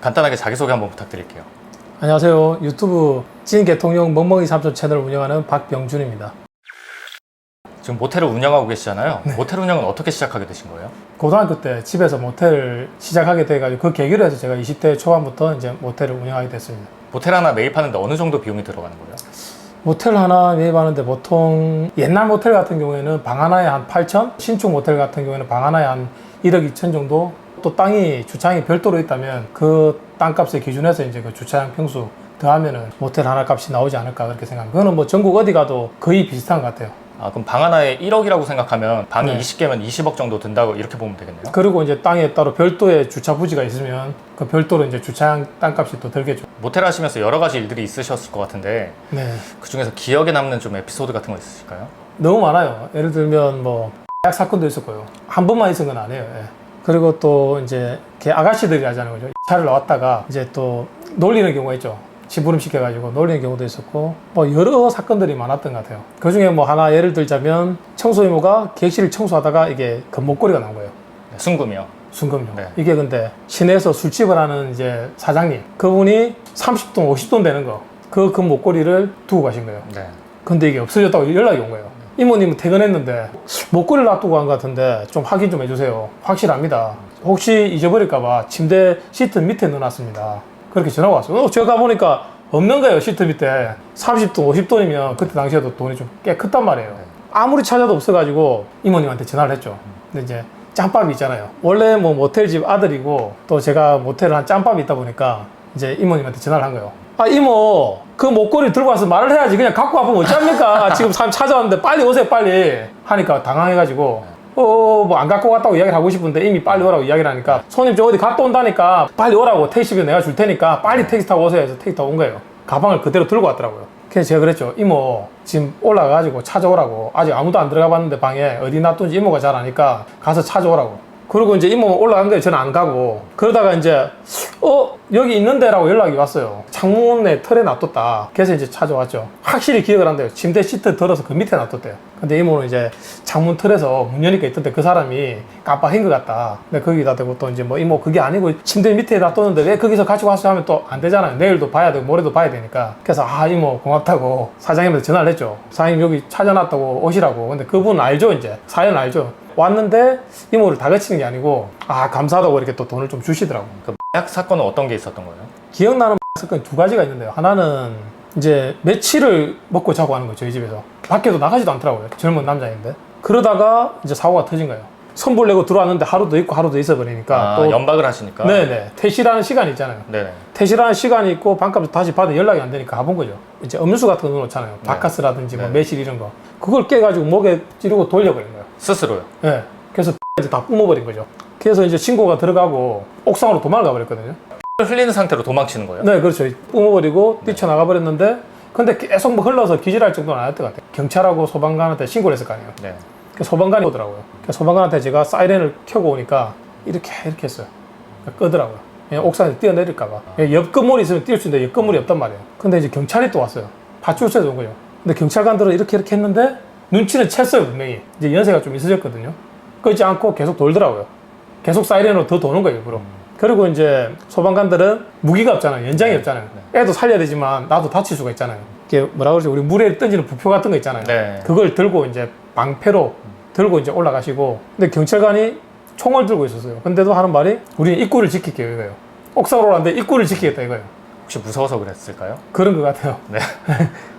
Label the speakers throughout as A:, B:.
A: 간단하게 자기소개 한번 부탁드릴게요.
B: 안녕하세요. 유튜브 찐개통용 멍멍이 삼촌 채널을 운영하는 박병준입니다.
A: 지금 모텔을 운영하고 계시잖아요. 모텔 운영은 어떻게 시작하게 되신 거예요?
B: 고등학교 때 집에서 모텔을 시작하게 돼가지고 그 계기로 해서 제가 20대 초반부터 이제 모텔을 운영하게 됐습니다.
A: 모텔 하나 매입하는데 어느 정도 비용이 들어가는 거예요?
B: 모텔 하나 매입하는데 보통 옛날 모텔 같은 경우에는 방 하나에 한 8천, 신축 모텔 같은 경우에는 방 하나에 한 1억 2천 정도. 또 주차장이 별도로 있다면 그 땅값을 기준해서 이제 그 주차장 평수 더하면은 모텔 하나 값이 나오지 않을까 그렇게 생각합니다. 그거는 뭐 전국 어디 가도 거의 비슷한 것 같아요.
A: 그럼 방 하나에 1억이라고 생각하면 방이
B: 네.
A: 20개면 20억 정도 든다고 이렇게 보면 되겠네요.
B: 그리고 이제 땅에 따로 별도의 주차 부지가 있으면 그 별도로 이제 주차장 땅값이 또 들겠죠.
A: 모텔 하시면서 여러 가지 일들이 있으셨을 것 같은데
B: 네.
A: 그 중에서 기억에 남는 좀 에피소드 같은 거 있으실까요?
B: 너무 많아요. 예를 들면 뭐 약 사건도 있었고요. 한 번만 있은 건 아니에요. 예. 그리고 또 이제 아가씨들이 하자는 거죠. 차를 나왔다가 이제 또 놀리는 경우가 있죠. 심부름 시켜가지고 놀리는 경우도 있었고 뭐 여러 사건들이 많았던 것 같아요. 그 중에 뭐 하나 예를 들자면 청소 이모가 객실을 청소하다가 이게 금목걸이가 나온 거예요.
A: 네, 순금이요.
B: 순금요.
A: 네.
B: 이게 근데 시내에서 술집을 하는 이제 사장님, 그분이 30돈, 50돈 되는 거, 그 금목걸이를 두고 가신 거예요.
A: 네.
B: 근데 이게 없어졌다고 연락이 온 거예요. 이모님은 퇴근했는데 목걸이를 놔두고 간 것 같은데 좀 확인 좀 해주세요. 확실합니다. 혹시 잊어버릴까봐 침대 시트 밑에 넣어놨습니다. 그렇게 전화가 왔어요. 제가 가보니까 없는 거예요. 시트 밑에. 30돈, 50돈이면 그때 당시에도 돈이 좀 꽤 컸단 말이에요. 아무리 찾아도 없어가지고 이모님한테 전화를 했죠. 근데 이제 짬밥이 있잖아요. 원래 뭐 모텔집 아들이고 또 제가 모텔을 한 짬밥이 있다 보니까 이제 이모님한테 전화를 한 거예요. 이모, 그 목걸이 들고 와서 말을 해야지. 그냥 갖고 와보면 어쩝니까? 지금 사람 찾아왔는데 빨리 오세요, 빨리. 하니까 당황해가지고 뭐 안 갖고 왔다고 이야기를 하고 싶은데 이미 빨리 오라고 이야기를 하니까 손님 저 어디 갔다 온다니까 빨리 오라고 택시비 내가 줄 테니까 빨리 택시 타고 오세요 해서 택시 타고 온 거예요. 가방을 그대로 들고 왔더라고요. 그래서 제가 그랬죠. 이모 지금 올라가가지고 찾아오라고. 아직 아무도 안 들어가 봤는데 방에 어디 놔둔지 이모가 잘 아니까 가서 찾아오라고. 그리고 이제 이모 올라간 거예요. 저는 안 가고. 그러다가 이제 여기 있는데 라고 연락이 왔어요. 창문에 털에 놔뒀다. 그래서 이제 찾아왔죠. 확실히 기억을 한대요. 침대 시트 들어서 그 밑에 놔뒀대요. 근데 이모는 이제 창문 털에서 문 여니까 있던데 그 사람이 깜빡한 것 같다. 근데 거기다 대고 또 이제 뭐 이모 그게 아니고 침대 밑에 놔뒀는데 왜 거기서 가지고 왔어 하면 또 안 되잖아요. 내일도 봐야 되고 모레도 봐야 되니까. 그래서 이모 고맙다고 사장님한테 전화를 했죠. 사장님 여기 찾아놨다고 오시라고. 근데 그분 알죠 이제. 사연 알죠. 왔는데 이모를 다그치는 게 아니고 감사하다고 이렇게 또 돈을 좀 주시더라고요.
A: 그 약 사건은 어떤 게 있었던 거예요?
B: 기억나는 사건이 두 가지가 있는데요. 하나는 이제 며칠을 먹고 자고 하는 거예요. 저희 집에서. 밖에도 나가지도 않더라고요. 젊은 남자인데. 그러다가 이제 사고가 터진 거예요. 선불 내고 들어왔는데 하루도 있고 하루도 있어버리니까 또
A: 연박을 하시니까.
B: 네네. 퇴실하는 시간이 있잖아요.
A: 네네.
B: 퇴실하는 시간이 있고 반값을 다시 받으면 연락이 안 되니까 가본 거죠. 이제 음료수 같은 거 넣어놓잖아요.
A: 네.
B: 바카스라든지 뭐
A: 네.
B: 매실 이런 거. 그걸 깨가지고 목에 찌르고 돌려버린 거예요.
A: 스스로요?
B: 네. 그래서 이제 다 뿜어버린 거죠. 그래서 이제 친구가 들어가고 옥상으로 도망을 가버렸거든요.
A: 흘리는 상태로 도망치는 거예요?
B: 네, 그렇죠. 뿜어버리고 뛰쳐나가 버렸는데 근데 계속 뭐 흘러서 기절할 정도는 아니었던 것 같아요. 경찰하고 소방관한테 신고를 했을 거 아니에요.
A: 네.
B: 소방관이 오더라고요. 소방관한테 제가 사이렌을 켜고 오니까 이렇게 했어요. 끄더라고요. 그냥 옥상에서 뛰어내릴까봐. 옆 건물이 있으면 뛸 수 있는데 옆 건물이 없단 말이에요. 근데 이제 경찰이 또 왔어요. 파출소에서 온 거죠. 근데 경찰관들은 이렇게 했는데 눈치는 챘어요, 분명히. 이제 연세가 좀 있으셨거든요. 끊지 않고 계속 돌더라고요. 계속 사이렌으로 더 도는 거예요, 일부러. 그리고 이제 소방관들은 무기가 없잖아요. 연장이 없잖아요. 애도 살려야 되지만 나도 다칠 수가 있잖아요. 이게 뭐라 그러지? 우리 물에 던지는 부표 같은 거 있잖아요.
A: 네.
B: 그걸 들고 이제 방패로 들고 이제 올라가시고, 근데 경찰관이 총을 들고 있었어요. 근데도 하는 말이 우리는 입구를 지킬게요, 이거예요. 옥상으로 올라왔는데 입구를 지키겠다 이거예요.
A: 혹시 무서워서 그랬을까요?
B: 그런 것 같아요.
A: 네.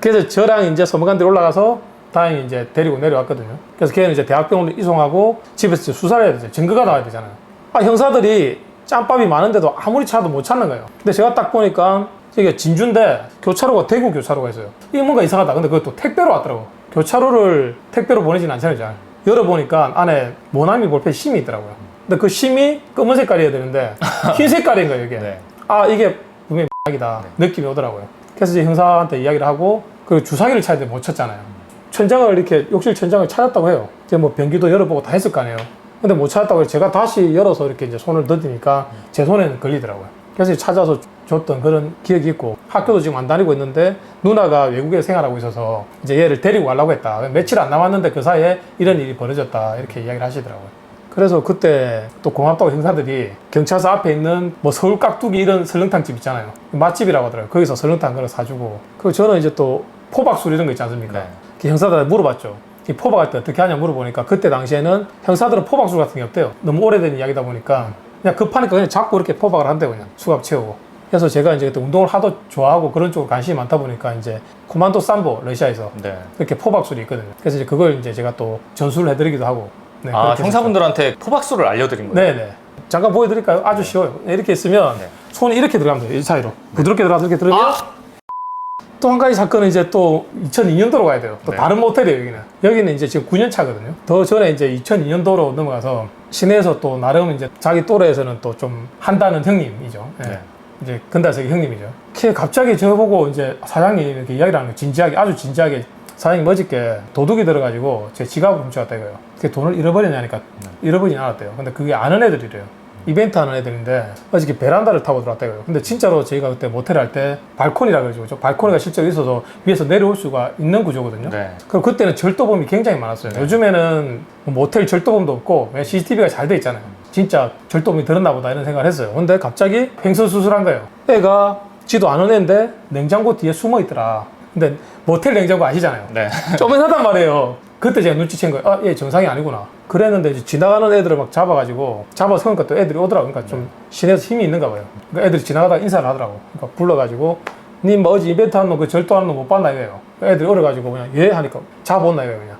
B: 그래서 저랑 이제 소방관들이 올라가서 다행히 이제 데리고 내려왔거든요. 그래서 걔는 이제 대학병원으로 이송하고 집에서 수사를 해야 되죠. 증거가 나와야 되잖아요. 형사들이 짬밥이 많은데도 아무리 찾아도 못 찾는 거예요. 근데 제가 딱 보니까 이게 진주인데 교차로가 대구 교차로가 있어요. 이게 뭔가 이상하다. 근데 그것도 택배로 왔더라고. 교차로를 택배로 보내지는 않잖아요. 잘. 열어보니까 안에 모나미 볼펜 심이 있더라고요. 근데 그 심이 검은 색깔이어야 되는데 흰 색깔인 거예요, 이게.
A: 네.
B: 이게 분명히 이다 느낌이 오더라고요. 그래서 이제 형사한테 이야기를 하고 그 주사기를 찾는데 못 찾잖아요. 천장을 이렇게 욕실 천장을 찾았다고 해요. 이제 뭐 변기도 열어보고 다 했을 거 아니에요. 근데 못 찾았다고 해서 제가 다시 열어서 이렇게 이제 손을 넣으니까 제 손에는 걸리더라고요. 그래서 찾아서 줬던 그런 기억이 있고, 학교도 지금 안 다니고 있는데 누나가 외국에 생활하고 있어서 이제 얘를 데리고 가려고 했다. 며칠 안 남았는데 그 사이에 이런 일이 벌어졌다. 이렇게 이야기를 하시더라고요. 그래서 그때 또 고맙다고 형사들이 경찰서 앞에 있는 뭐 서울 깍두기 이런 설렁탕 집 있잖아요. 맛집이라고 하더라고요. 거기서 설렁탕 그걸 사주고. 그리고 저는 이제 또 포박술 이런 거 있지 않습니까?
A: 네.
B: 그 형사들한테 물어봤죠. 이 포박할 때 어떻게 하냐 물어보니까 그때 당시에는 형사들은 포박술 같은 게 없대요. 너무 오래된 이야기다 보니까 그냥 급하니까 그냥 자꾸 이렇게 포박을 한대요. 그냥 수갑 채우고. 그래서 제가 이제 그때 운동을 하도 좋아하고 그런 쪽으로 관심이 많다 보니까 이제 코만도 삼보 러시아에서
A: 네.
B: 이렇게 포박술이 있거든요. 그래서 이제 그걸 이제 제가 또 전수를 해드리기도 하고. 네,
A: 아,
B: 그렇게
A: 형사분들한테 포박술을 알려드린 거예요?
B: 네네. 잠깐 보여드릴까요? 아주 쉬워요. 이렇게 있으면
A: 네.
B: 손이 이렇게 들어가면 돼요. 이 사이로. 부드럽게 들어가서 이렇게 들으면 또 한 가지 사건은 이제 또 2002년도로 가야 돼요. 또
A: 네.
B: 다른 모텔이에요, 여기는. 여기는 이제 지금 9년 차거든요. 더 전에 이제 2002년도로 넘어가서 시내에서 또 나름 이제 자기 또래에서는 또 좀 한다는 형님이죠. 예.
A: 네.
B: 이제 근다색의 형님이죠. 갑자기 저보고 이제 사장님 이렇게 이야기를 하는 거예요. 진지하게, 아주 진지하게. 사장님 어저께 도둑이 들어가지고 제 지갑을 훔쳐갔다 이거예요. 그게 돈을 잃어버렸냐니까 잃어버리진 않았대요. 근데 그게 아는 애들이래요. 이벤트 하는 애들인데 어저께 베란다를 타고 들어왔다 이거예요. 근데 진짜로 저희가 그때 모텔 할 때 발코니라 그러죠. 발코니가 실제로 있어서 위에서 내려올 수가 있는 구조거든요.
A: 네.
B: 그리고 그때는 절도범이 굉장히 많았어요. 요즘에는 모텔 절도범도 없고 왜 CCTV가 잘 돼 있잖아요. 진짜 절도범이 들었나 보다 이런 생각을 했어요. 근데 갑자기 횡설수설한 거예요. 애가 지도 아는 애인데 냉장고 뒤에 숨어 있더라. 근데 모텔 냉장고 아시잖아요.
A: 네.
B: 쪼맨하단 말이에요. 그때 제가 눈치챈 거예요. 아, 얘 정상이 아니구나. 그랬는데 이제 지나가는 애들을 막 잡아서 그러니까 또 애들이 오더라고. 그러니까 좀 시내에서 힘이 있는가 봐요. 그러니까 애들이 지나가다가 인사를 하더라고. 그러니까 불러가지고 님 뭐 어제 이벤트 하는 거 그 절도하는 거 못 봤나 이거예요. 애들이 어려가지고 그냥 예 하니까 잡아온나 이거예요 그냥.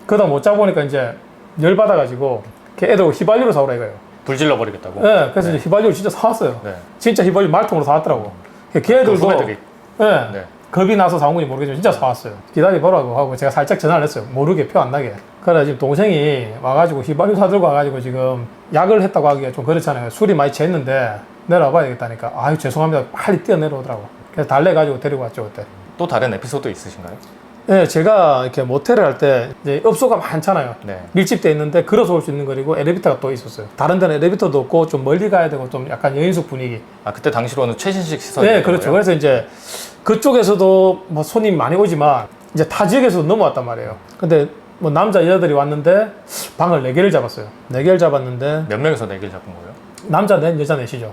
B: 그러다 못 잡아오니까 이제 열받아가지고 애들 휘발유로 사오라 이거예요.
A: 불질러 버리겠다고?
B: 네, 그래서 이제 휘발유를 진짜 사왔어요.
A: 네.
B: 진짜 휘발유 말통으로 사왔더라고. 걔들도
A: 후배들이.
B: 네.
A: 네.
B: 겁이 나서 사온 건지 모르겠지만 진짜 사왔어요. 기다려보라고 하고 제가 살짝 전화를 했어요. 모르게 표 안 나게. 그래 지금 동생이 와가지고 휘발유 사들고 와가지고 지금 약을 했다고 하기가 좀 그렇잖아요. 술이 많이 취했는데 내려와봐야 되겠다니까. 아유 죄송합니다. 빨리 뛰어내려오더라고. 그래서 달래가지고 데리고 왔죠 그때.
A: 또 다른 에피소드 있으신가요?
B: 네, 제가 이렇게 모텔을 할 때 이제 업소가 많잖아요.
A: 네.
B: 밀집돼 있는데 걸어서 올 수 있는 거리고 엘리베이터가 또 있었어요. 다른 데는 엘리베이터도 없고 좀 멀리 가야 되고 좀 약간 여인숙 분위기.
A: 아, 그때 당시로는 최신식 시설이
B: 네, 그렇죠. 그래서 이제 그쪽에서도 뭐 손님 많이 오지만 이제 타 지역에서도 넘어왔단 말이에요. 근데 뭐 남자 여자들이 왔는데 방을 4개를 잡았어요. 4개를 잡았는데
A: 몇 명에서 내길 잡은 거예요?
B: 남자 넷, 여자 넷이죠.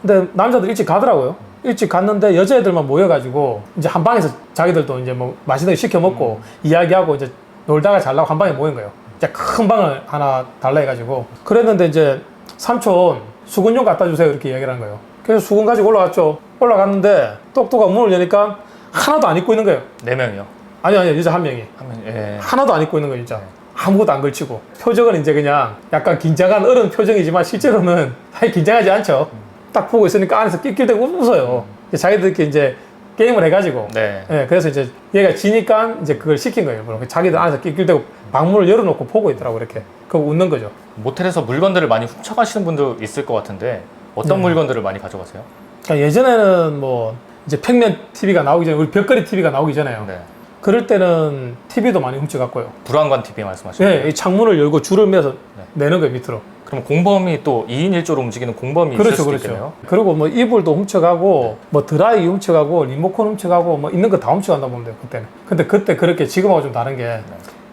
B: 근데 남자들 일찍 가더라고요. 일찍 갔는데 여자애들만 모여가지고 이제 한 방에서 자기들도 이제 뭐 맛있는 거 시켜 먹고 이야기하고 이제 놀다가 잘라고 한 방에 모인 거예요. 이제 큰 방을 하나 달라 해가지고 그랬는데 이제 삼촌 수건 좀 갖다 주세요 이렇게 이야기를 한 거예요. 그래서 수건 가지고 올라갔죠. 올라갔는데 똑똑하고 문을 여니까 하나도 안 입고 있는 거예요.
A: 4명이요?
B: 아니 여자 한 명이
A: 예.
B: 하나도 안 입고 있는 거예요 진짜. 아무것도 안 걸치고 표정은 이제 그냥 약간 긴장한 어른 표정이지만 실제로는 사실 긴장하지 않죠. 딱 보고 있으니까 안에서 낄낄대고 웃어요. 자기들끼리 이제 게임을 해가지고
A: 네.
B: 예, 그래서 이제 얘가 지니까 이제 그걸 시킨 거예요. 자기들 안에서 낄낄대고 방문을 열어놓고 보고 있더라고 이렇게. 그거 웃는 거죠.
A: 모텔에서 물건들을 많이 훔쳐가시는 분도 있을 것 같은데 어떤 물건들을 많이 가져가세요?
B: 그러니까 예전에는 뭐 이제 평면 TV가 나오기 전에 우리 벽걸이 TV가 나오기 전에요.
A: 네.
B: 그럴 때는 TV도 많이 훔쳐갔고요.
A: 불안관 TV 말씀하시는
B: 예,
A: 거예요?
B: 이 창문을 열고 줄을 매서
A: 네.
B: 내는 거예요 밑으로.
A: 그럼 공범이 또 2인 1조로 움직이는 공범이 있을
B: 그렇죠,
A: 수도
B: 그렇죠.
A: 있겠네요?
B: 그리고 뭐 이불도 훔쳐가고, 뭐 드라이 훔쳐가고, 리모컨 훔쳐가고, 뭐 있는 거 다 훔쳐간다 보면 돼요, 그때는. 근데 그때 그렇게 지금하고 좀 다른 게,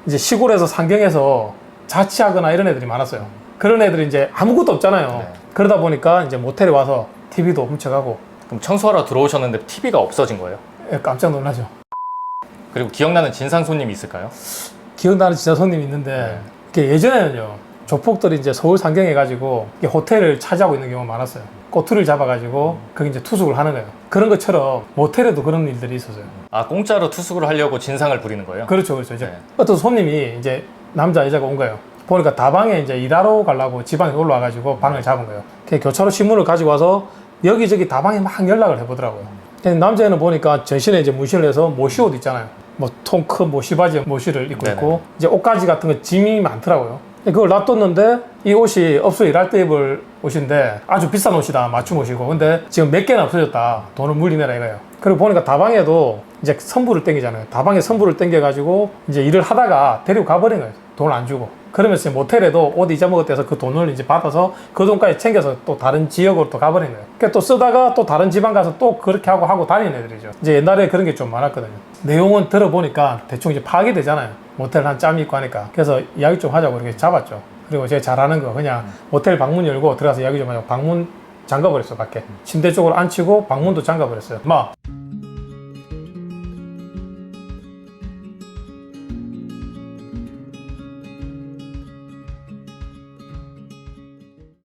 B: 이제 시골에서 상경에서 자취하거나 이런 애들이 많았어요. 그런 애들이 이제 아무것도 없잖아요.
A: 네.
B: 그러다 보니까 이제 모텔에 와서 TV도 훔쳐가고,
A: 그럼 청소하러 들어오셨는데 TV가 없어진 거예요?
B: 예, 깜짝 놀라죠.
A: 그리고 기억나는 진상 손님이 있을까요?
B: 기억나는 진짜 손님이 있는데, 이게 예전에는요, 조폭들이 이제 서울 상경해가지고 호텔을 차지하고 있는 경우가 많았어요. 꼬투리를 잡아가지고 거기 이제 투숙을 하는 거예요. 그런 것처럼 모텔에도 그런 일들이 있었어요.
A: 아, 공짜로 투숙을 하려고 진상을 부리는 거예요?
B: 그렇죠, 그렇죠. 이제
A: 네.
B: 어떤 손님이 이제 남자 여자가 온 거예요. 보니까 다방에 이제 일하러 가려고 지방에 올라와가지고 방을 잡은 거예요. 교차로 신문을 가지고 와서 여기저기 다방에 막 연락을 해보더라고요. 근데 남자애는 보니까 전신에 이제 문신을 해서 모시옷 있잖아요. 뭐 통큰 모시바지 모시를 입고
A: 네네.
B: 있고 이제 옷가지 같은 거 짐이 많더라고요. 그걸 놔뒀는데 이 옷이 업소에 일할 때 입을 옷인데 아주 비싼 옷이다 맞춤 옷이고 근데 지금 몇 개나 없어졌다 돈을 물리내라 이거예요. 그리고 보니까 다방에도 이제 선불을 땡기잖아요. 다방에 선불을 땡겨가지고 이제 일을 하다가 데리고 가버린 거예요. 돈을 안 주고. 그러면서 모텔에도 옷 잊어먹었대서 그 돈을 이제 받아서 그 돈까지 챙겨서 또 다른 지역으로 또 가버린 거예요. 그러니까 또 쓰다가 또 다른 지방 가서 또 그렇게 하고 다니는 애들이죠. 이제 옛날에 그런 게 좀 많았거든요. 내용은 들어보니까 대충 이제 파악이 되잖아요. 모텔 한 짬이 있고 하니까. 그래서 이야기 좀 하자고 이렇게 잡았죠. 그리고 제가 잘하는 거 그냥 모텔 방문 열고 들어가서 이야기 좀 하냐고 방문 잠가버렸어 밖에. 침대 쪽으로 앉히고 방문도 잠가버렸어요. 막